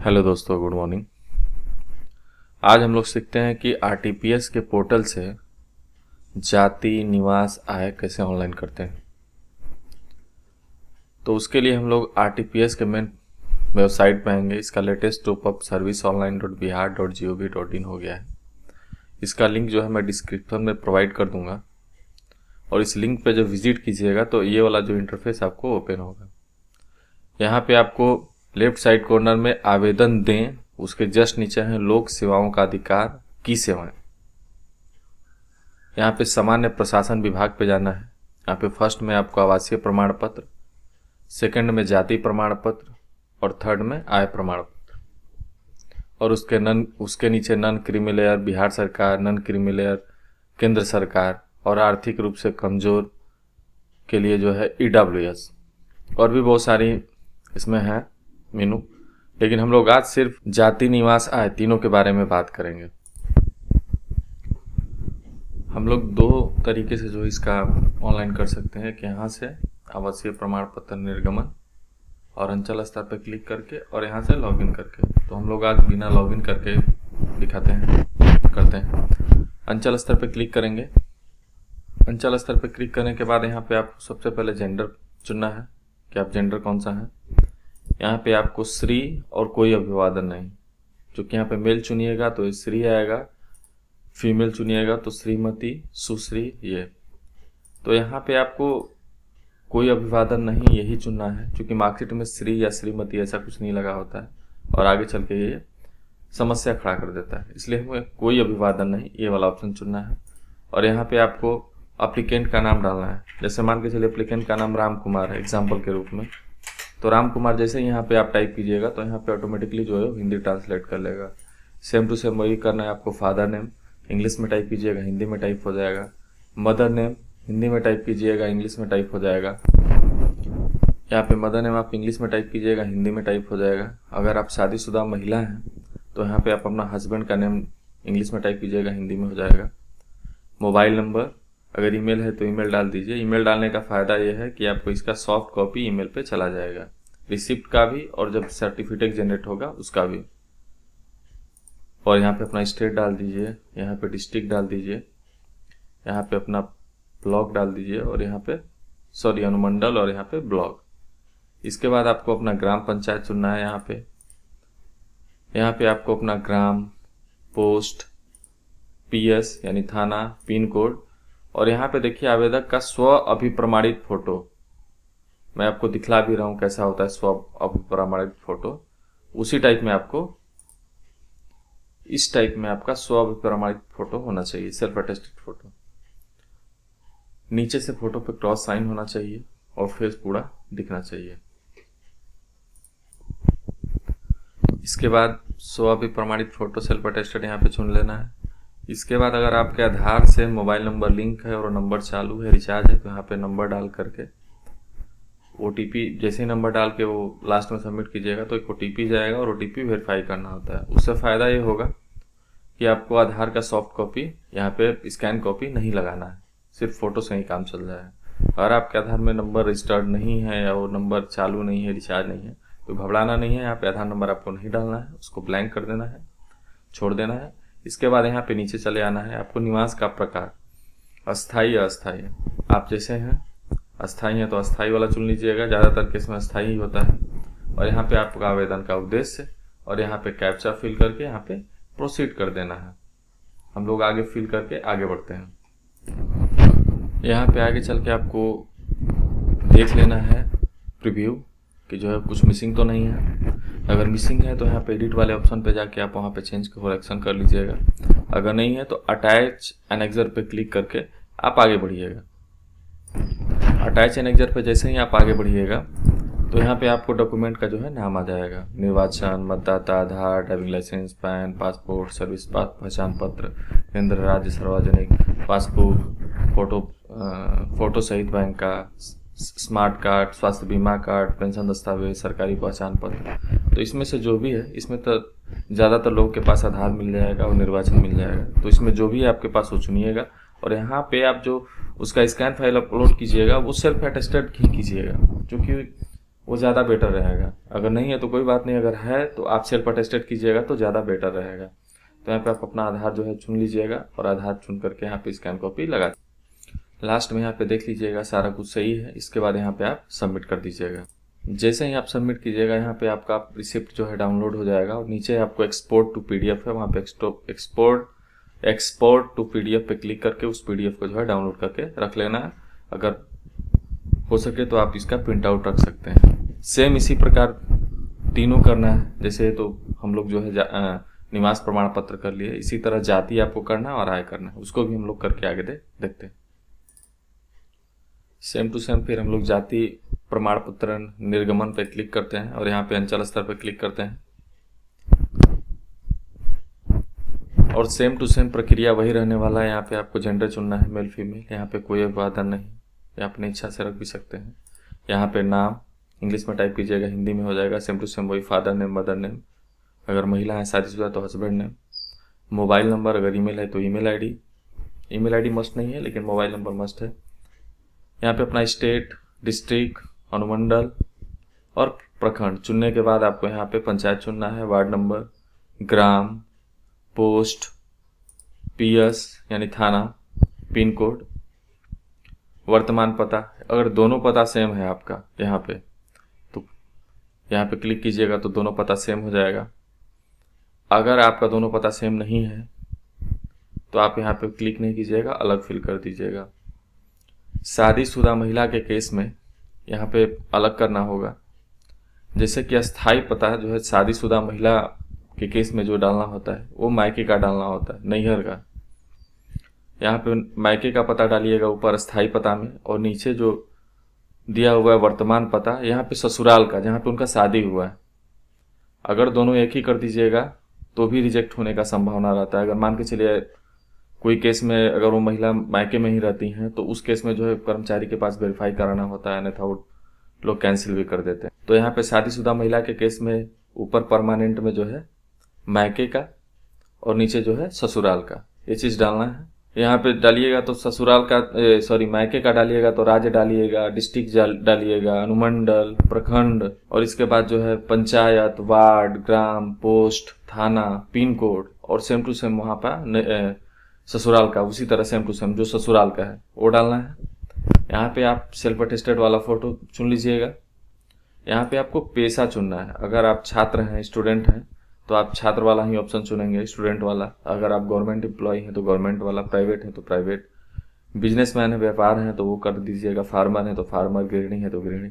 Hello दोस्तों, good morning. आज हम लोग सीखते हैं कि आरटीपीएस के पोर्टल से जाति, निवास, आय कैसे ऑनलाइन करते हैं। तो उसके लिए हम लोग आरटीपीएस के मेन वेबसाइट पे आएंगे। इसका लेटेस्ट टॉपअप serviceonline.bihar.gov.in हो गया है। इसका लिंक जो है मैं डिस्क्रिप्शन में प्रोवाइड कर दूंगा और इस लिंक पे जब विजिट कीजिएगा तो ये वाला जो इंटरफेस आपको ओपन होगा। यहाँ पे आपको लेफ्ट साइड कॉर्नर में आवेदन दें, उसके जस्ट नीचे है लोक सेवाओं का अधिकार की सेवाएं। यहाँ पे सामान्य प्रशासन विभाग पे जाना है। यहाँ पे फर्स्ट में आपको आवासीय प्रमाण पत्र, सेकंड में जाति प्रमाण पत्र और थर्ड में आय प्रमाण पत्र। और उसके नीचे नॉन क्रीमी लेयर बिहार सरकार, नॉन क्रीमी लेयर केंद्र सरकार और आर्थिक रूप से कमजोर के लिए जो है ईडब्ल्यूएस और भी बहुत सारी इसमें है मीनू। लेकिन हम लोग आज सिर्फ जाति, निवास, आय तीनों के बारे में बात करेंगे। हम लोग दो तरीके से जो इसका ऑनलाइन कर सकते हैं कि यहाँ से आवासीय प्रमाण पत्र निर्गमन और अंचल स्तर पर क्लिक करके और यहाँ से लॉगिन करके। तो हम लोग आज बिना लॉगिन करके करते हैं। अंचल स्तर पर क्लिक करेंगे। अंचल स्तर पर क्लिक करने के बाद यहाँ पे आपको सबसे पहले जेंडर चुनना है कि आप जेंडर कौन सा है। यहाँ पे आपको श्री और कोई अभिवादन नहीं, क्योंकि यहाँ पे मेल चुनिएगा तो श्री आएगा, फीमेल चुनिएगा तो श्रीमती, सुश्री ये। तो यहाँ पे आपको कोई अभिवादन नहीं यही चुनना है, क्योंकि मार्कशीट में श्री या श्रीमती ऐसा कुछ नहीं लगा होता है और आगे चल के ये समस्या खड़ा कर देता है। इसलिए हमें कोई अभिवादन नहीं ये वाला ऑप्शन चुनना है। और यहाँ पे आपको अप्लीकेंट का नाम डालना है। जैसे मान के चलिए अप्लीकेंट का नाम राम कुमार है एग्जाम्पल के रूप में, तो राम कुमार जैसे ही यहाँ पे आप टाइप कीजिएगा तो यहाँ पे ऑटोमेटिकली जो है हिंदी ट्रांसलेट कर लेगा। सेम टू सेम वही करना है आपको। फादर नेम इंग्लिश में टाइप कीजिएगा, हिंदी में टाइप हो जाएगा। मदर नेम हिंदी में टाइप कीजिएगा, इंग्लिश में टाइप हो जाएगा। यहाँ पे मदर नेम आप इंग्लिश में टाइप कीजिएगा, हिंदी में टाइप हो जाएगा। अगर आप शादीशुदा महिला हैं तो यहाँ पे आप अपना हस्बैंड का नेम इंग्लिश में टाइप कीजिएगा, हिंदी में हो जाएगा। मोबाइल नंबर, अगर ईमेल है तो ईमेल डाल दीजिए। ईमेल डालने का फ़ायदा यह है कि आपको इसका सॉफ्ट कॉपी ईमेल पे चला जाएगा, रिसिप्ट का भी और जब सर्टिफिकेट जनरेट होगा उसका भी। और यहाँ पे अपना स्टेट डाल दीजिए, यहाँ पे डिस्ट्रिक्ट डाल दीजिए, यहाँ पे अपना ब्लॉक डाल दीजिए और यहाँ पे अनुमंडल और यहाँ पे ब्लॉक। इसके बाद आपको अपना ग्राम पंचायत चुनना है। यहाँ पे आपको अपना ग्राम, पोस्ट, पीएस यानी थाना, पिन कोड और यहाँ पे देखिए आवेदक का स्व अभिप्रमाणित फोटो। मैं आपको दिखला भी रहा हूँ कैसा होता है स्व अभिप्रमाणित फोटो। उसी टाइप में आपको इस टाइप में आपका स्व अभिप्रमाणित फोटो होना चाहिए, सेल्फ अटेस्टेड फोटो। नीचे से फोटो पे क्रॉस साइन होना चाहिए और फेस पूरा दिखना चाहिए। इसके बाद स्व अभिप्रमाणित फोटो सेल्फ अटेस्टेड यहाँ पे चुन लेना है। इसके बाद अगर आपके आधार से मोबाइल नंबर लिंक है और नंबर चालू है, रिचार्ज है, तो यहाँ पे नंबर डाल करके ओटीपी जैसे ही नंबर डाल के वो लास्ट में सबमिट कीजिएगा तो एक ओटीपी जाएगा और ओटीपी वेरीफाई करना होता है। उससे फ़ायदा ये होगा कि आपको आधार का सॉफ्ट कॉपी यहाँ पे स्कैन कॉपी नहीं लगाना है, सिर्फ फ़ोटो से ही काम चल जाएगा। अगर आपके आधार में नंबर रजिस्टर्ड नहीं है या वो नंबर चालू नहीं है, रिचार्ज नहीं है, तो घबराना नहीं है। यहाँ पे आधार नंबर आपको नहीं डालना है, उसको ब्लैंक कर देना है, छोड़ देना है। इसके बाद यहाँ पे नीचे चले आना है। आपको निवास का प्रकार अस्थाई या अस्थाई, आप जैसे हैं अस्थाई हैं तो अस्थाई वाला चुन लीजिएगा, ज़्यादातर केस में अस्थाई ही होता है। और यहाँ पे आपका आवेदन का उद्देश्य और यहाँ पे कैप्चा फिल करके यहाँ पे प्रोसीड कर देना है। हम लोग आगे फिल करके आगे बढ़ते हैं। यहाँ पे आगे चल के आपको देख लेना है प्रीव्यू कि जो है कुछ मिसिंग तो नहीं है। अगर मिसिंग है तो यहाँ पे एडिट वाले ऑप्शन पे जाके आप वहाँ पे चेंज करेक्शन कर लीजिएगा। अगर नहीं है तो अटैच एनेक्सर पे क्लिक करके आप आगे बढ़िएगा। अटैच एनेक्सर पे जैसे ही आप आगे बढ़िएगा तो यहाँ पे आपको डॉक्यूमेंट का जो है नाम आ जाएगा। निर्वाचन, मतदाता, Aadhaar, driving licence, PAN, passport, service पहचान पत्र, केंद्र राज्य सार्वजनिक, पासबुक, फोटो सहित बैंक का, स्मार्ट कार्ड, स्वास्थ्य बीमा कार्ड, पेंशन दस्तावेज, सरकारी पहचान पत्र। तो इसमें से जो भी है, इसमें तो ज़्यादातर लोगों के पास आधार मिल जाएगा और निर्वाचन मिल जाएगा। तो इसमें जो भी है आपके पास वो चुनिएगा और यहाँ पे आप जो उसका स्कैन फाइल अपलोड कीजिएगा वो सेल्फ अटेस्टेड ही कीजिएगा, क्योंकि वो ज़्यादा बेटर रहेगा। अगर नहीं है तो कोई बात नहीं, अगर है तो आप सेल्फ अटेस्टेड कीजिएगा तो ज़्यादा बेटर रहेगा। तो यहाँ पे आप अपना आधार जो है चुन लीजिएगा और आधार चुन करके यहाँ पे स्कैन कॉपी लगा, लास्ट में यहाँ पे देख लीजिएगा सारा कुछ सही है। इसके बाद यहाँ पे आप सबमिट कर दीजिएगा। जैसे ही आप सबमिट कीजिएगा यहाँ पे आपका रिसिप्ट जो है डाउनलोड हो जाएगा और नीचे आपको एक्सपोर्ट टू पीडीएफ है, वहाँ पे एक्सपोर्ट टू पीडीएफ पे क्लिक करके उस पीडीएफ को जो है डाउनलोड करके रख लेना है। अगर हो सके तो आप इसका प्रिंट आउट रख सकते हैं। सेम इसी प्रकार तीनों करना है। जैसे तो हम लोग जो है निवास प्रमाण पत्र कर लिए, इसी तरह जाति आपको करना है और आय करना है, उसको भी हम लोग करके आगे देखते हैं। सेम टू सेम फिर हम लोग जाति प्रमाण पत्र निर्गमन पे क्लिक करते हैं और यहाँ पे अंचल स्तर पे क्लिक करते हैं और सेम टू सेम प्रक्रिया वही रहने वाला है। यहाँ पे आपको जेंडर चुनना है, मेल फीमेल, यहाँ पे कोई अभिवादन नहीं, या अपनी इच्छा से रख भी सकते हैं। यहाँ पे नाम इंग्लिश में टाइप कीजिएगा, हिंदी में हो जाएगा सेम टू सेम वही, फादर नेम, मदर नेम, अगर महिला है शादीशुदा तो हस्बैंड नेम, मोबाइल नंबर, अगर ईमेल है तो ईमेल आईडी मस्ट नहीं है लेकिन मोबाइल नंबर मस्ट है। यहाँ पे अपना स्टेट, डिस्ट्रिक्ट, अनुमंडल और प्रखंड चुनने के बाद आपको यहाँ पे पंचायत चुनना है, वार्ड नंबर, ग्राम, पोस्ट, पीएस यानी थाना, पिन कोड, वर्तमान पता। अगर दोनों पता सेम है आपका यहाँ पे तो यहाँ पे क्लिक कीजिएगा तो दोनों पता सेम हो जाएगा। अगर आपका दोनों पता सेम नहीं है तो आप यहाँ पे क्लिक नहीं कीजिएगा, अलग फिल कर दीजिएगा। शादीशुदा महिला के केस में यहाँ पे अलग करना होगा। जैसे कि अस्थाई पता जो है शादीशुदा महिला के केस में जो डालना होता है वो मायके का डालना होता है, नैहर का। यहाँ पे मायके का पता डालिएगा ऊपर अस्थाई पता में, और नीचे जो दिया हुआ है वर्तमान पता, यहाँ पे ससुराल का जहाँ पे उनका शादी हुआ है। अगर दोनों एक ही कर दीजिएगा तो भी रिजेक्ट होने का संभावना रहता है। अगर मान के चलिए कोई केस में अगर वो महिला मायके में ही रहती हैं तो उस केस में जो है कर्मचारी के पास वेरीफाई कराना होता है, अन्यथा वो लोग कैंसिल भी कर देते हैं। तो यहाँ पे शादीशुदा महिला के केस में ऊपर परमानेंट में जो है मायके का और नीचे जो है ससुराल का, ये चीज़ डालना है। यहाँ पे डालिएगा तो ससुराल का मायके का डालिएगा तो राज्य डालिएगा, डिस्ट्रिक्ट डालिएगा, अनुमंडल, प्रखंड, और इसके बाद जो है पंचायत, वार्ड, ग्राम, पोस्ट, थाना, पिन कोड, और सेम टू सेम वहाँ पर ससुराल का उसी तरह सेम टू सेम जो ससुराल का है वो डालना है। यहाँ पे आप सेल्फ अटेस्टेड वाला फोटो चुन लीजिएगा। यहाँ पे आपको पेशा चुनना है। अगर आप छात्र हैं, स्टूडेंट हैं, तो आप छात्र वाला ही ऑप्शन चुनेंगे, स्टूडेंट वाला। अगर आप गवर्नमेंट एम्प्लॉय हैं तो गवर्नमेंट वाला, प्राइवेट है तो प्राइवेट, बिजनेसमैन है, व्यापार है तो वो कर दीजिएगा, फार्मर है तो फार्मर, गृहिणी है तो गृहिणी।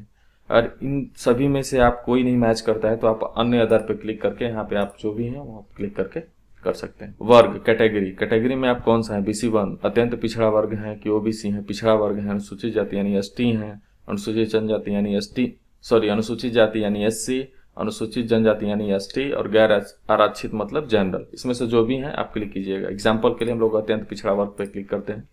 अगर इन सभी में से आप कोई नहीं मैच करता है तो आप अन्य अदर पे क्लिक करके यहाँ पे आप जो भी हैं वो क्लिक करके कर सकते हैं। वर्ग, कैटेगरी में आप कौन सा है, BC1 अत्यंत पिछड़ा वर्ग है कि OBC है, पिछड़ा वर्ग है, अनुसूचित जाति यानी ST है, अनुसूचित जनजाति यानी अनुसूचित जाति यानी SC, अनुसूचित जनजाति यानी ST, और गैर आरक्षित मतलब जनरल। इसमें से जो भी हैं आप क्लिक कीजिएगा। एग्जाम्पल के लिए हम लोग अत्यंत पिछड़ा वर्ग पे क्लिक करते हैं।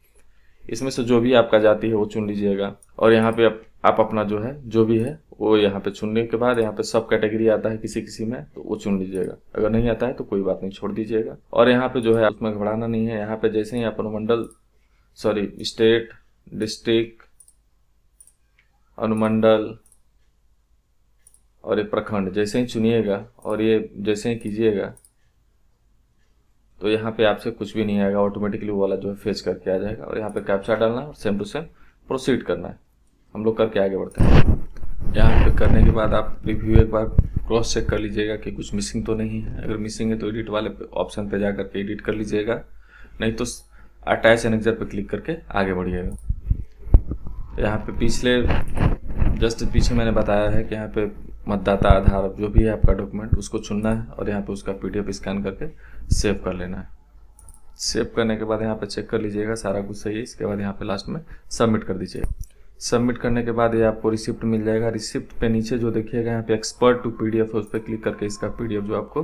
इसमें से जो भी आपका जाति है वो चुन लीजिएगा और यहाँ पे आप अपना जो है जो भी है वो यहाँ पे चुनने के बाद यहाँ पे सब कैटेगरी आता है किसी में तो वो चुन लीजिएगा। अगर नहीं आता है तो कोई बात नहीं, छोड़ दीजिएगा। और यहाँ पे जो है उसमें घबराना नहीं है। यहाँ पे जैसे ही आप अनुमंडल स्टेट, डिस्ट्रिक्ट, अनुमंडल और ये प्रखंड जैसे ही चुनिएगा और ये जैसे ही कीजिएगा तो यहाँ पे आपसे कुछ भी नहीं आएगा, ऑटोमेटिकली वो वाला जो है फेच करके आ जाएगा। और यहाँ पे कैप्चा डालना है और सेम टू सेम प्रोसीड करना है। हम लोग करके आगे बढ़ते हैं। यहाँ पे करने के बाद आप रिव्यू एक बार क्रॉस चेक कर लीजिएगा कि कुछ मिसिंग तो नहीं है। अगर मिसिंग है तो एडिट वाले ऑप्शन पे जा करके एडिट कर लीजिएगा, नहीं तो अटैच एनेक्सर पे क्लिक करके आगे बढ़िएगा। यहाँ पे जस्ट पीछे मैंने बताया है कि यहाँ पे मतदाता आधार जो भी है आपका डॉक्यूमेंट उसको चुनना है और यहाँ पे उसका PDF स्कैन करके सेव कर लेना है। सेव करने के बाद यहाँ पे चेक कर लीजिएगा सारा कुछ सही है। इसके बाद यहाँ पे लास्ट में सबमिट कर दीजिएगा। सबमिट करने के बाद ये आपको रिसिप्ट मिल जाएगा। रिसिप्ट पे नीचे जो देखिएगा यहाँ पे एक्सपोर्ट टू PDF है, उस पर क्लिक करके इसका PDF जो आपको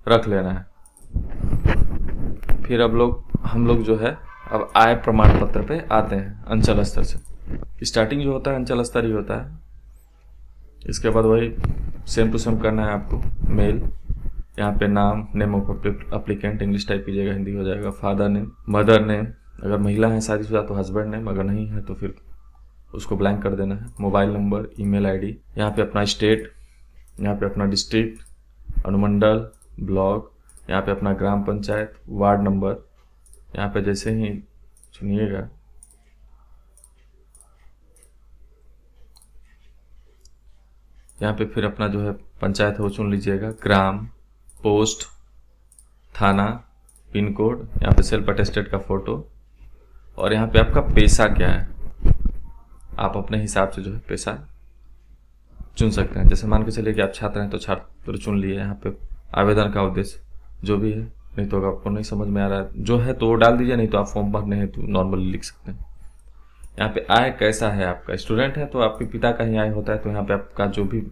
रख लेना है। फिर हम लोग जो है अब आय प्रमाण पत्र पे आते हैं अंचल स्तर से। स्टार्टिंग जो होता है अंचल स्तर ही होता है। इसके बाद वही सेम टू सेम करना है आपको। मेल, यहाँ पे नाम, name of applicant English type कीजिएगा, हिंदी हो जाएगा। फादर नेम, मदर नेम, अगर महिला है शादीशुदा तो हस्बैंड नेम, अगर नहीं है तो फिर उसको ब्लैंक कर देना है। मोबाइल नंबर, ईमेल आईडी, यहाँ पे अपना स्टेट, यहाँ पे अपना डिस्ट्रिक्ट, अनुमंडल, ब्लॉक, यहाँ पे अपना ग्राम पंचायत, वार्ड नंबर। यहाँ पे जैसे ही सुनिएगा, यहाँ पे फिर अपना जो है पंचायत है वो चुन लीजिएगा, ग्राम, पोस्ट, थाना, पिन कोड, यहाँ पे सेल्फ अटेस्टेड का फोटो, और यहाँ पे आपका पेशा क्या है आप अपने हिसाब से जो है पेशा चुन सकते हैं। जैसे मान के चलिए कि आप छात्र हैं तो छात्र चुन लिए। यहाँ पे आवेदन का उद्देश्य जो भी है, नहीं तो अगर आपको नहीं समझ में आ रहा है जो है तो वो डाल दीजिए, नहीं तो आप फॉर्म भरने हैं तो नॉर्मली लिख सकते हैं। यहाँ पे आय कैसा है, आपका स्टूडेंट है तो आपके पिता का ही आय होता है, तो यहाँ पे आपका जो भी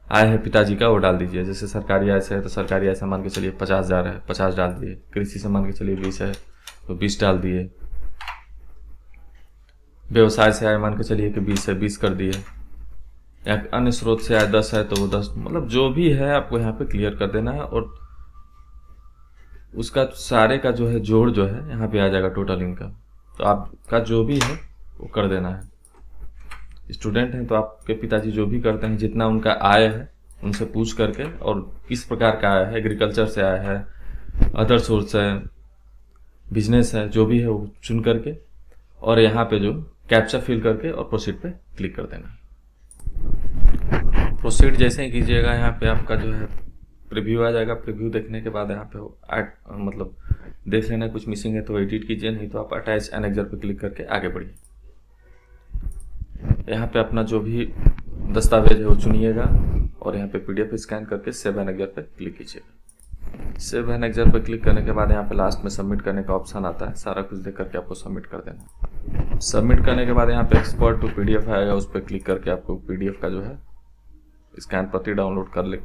आय है पिताजी का वो डाल दीजिए। जैसे सरकारी आय से है तो सरकारी आय से मान के चलिए 50,000 है, 50 डाल दिए। कृषि से मान के चलिए 20 है तो 20 डाल दिए। व्यवसाय से आय मान के चलिए कि 20 है, 20 कर दिए। या अन्य स्रोत से आय 10 है तो वो 10, मतलब जो भी है आपको यहाँ पे क्लियर कर देना है, और उसका सारे का जो है जोड़ जो है यहाँ पे आ जाएगा टोटल इनकम। तो आपका जो भी है वो कर देना है। स्टूडेंट हैं तो आपके पिताजी जो भी करते हैं, जितना उनका आय है उनसे पूछ करके, और किस प्रकार का आय है, एग्रीकल्चर से आय है, अदर सोर्स है, बिजनेस है, जो भी है वो चुन करके, और यहाँ पे जो कैप्चा फिल करके और प्रोसीड पे क्लिक कर देना। प्रोसीड जैसे ही कीजिएगा यहाँ पे आपका जो है प्रीव्यू आ जाएगा। प्रीव्यू देखने के बाद यहाँ पे मतलब देख लेना कुछ मिसिंग है तो एडिट कीजिए, नहीं तो आप अटैच एनेक्जर पे क्लिक करके आगे बढ़िए। यहाँ पे अपना जो भी दस्तावेज है वो चुनिएगा, और यहाँ पे पीडीएफ स्कैन करके सेव एनेक्जर पे क्लिक कीजिएगा। सेव एनेक्जर पे क्लिक करने के बाद यहाँ पे लास्ट में सबमिट करने का ऑप्शन आता है। सारा कुछ देख करके आपको सबमिट कर देना। सबमिट करने के बाद यहाँ पे एक्सपोर्ट टू पीडीएफ आएगा, उस पर क्लिक करके आपको पीडीएफ का जो है स्कैन प्रति डाउनलोड कर ले,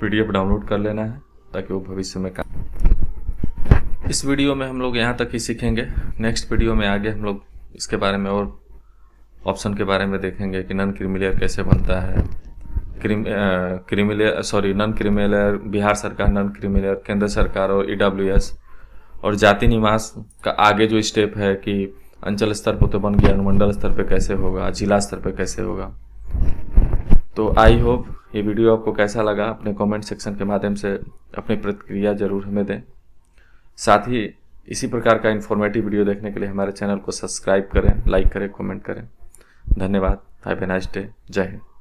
पीडीएफ डाउनलोड कर लेना है, ताकि वो भविष्य में काम। इस वीडियो में हम लोग यहाँ तक ही सीखेंगे। नेक्स्ट वीडियो में आगे हम लोग इसके बारे में और ऑप्शन के बारे में देखेंगे कि नॉन क्रीमिलियर कैसे बनता है, नॉन क्रीमिलियर बिहार सरकार, नॉन क्रीमिलियर केंद्र सरकार और ईडब्ल्यूएस, और जाति निवास का आगे जो स्टेप है कि अंचल स्तर पर तो बन गया, अनुमंडल स्तर पे कैसे होगा, जिला स्तर पे कैसे होगा। तो आई होप ये वीडियो आपको कैसा लगा, अपने कमेंट सेक्शन के माध्यम से अपनी प्रतिक्रिया जरूर हमें दें। साथ ही इसी प्रकार का इन्फॉर्मेटिव वीडियो देखने के लिए हमारे चैनल को सब्सक्राइब करें, लाइक करें, कमेंट करें। धन्यवाद। Have a nice day. जय हिंद।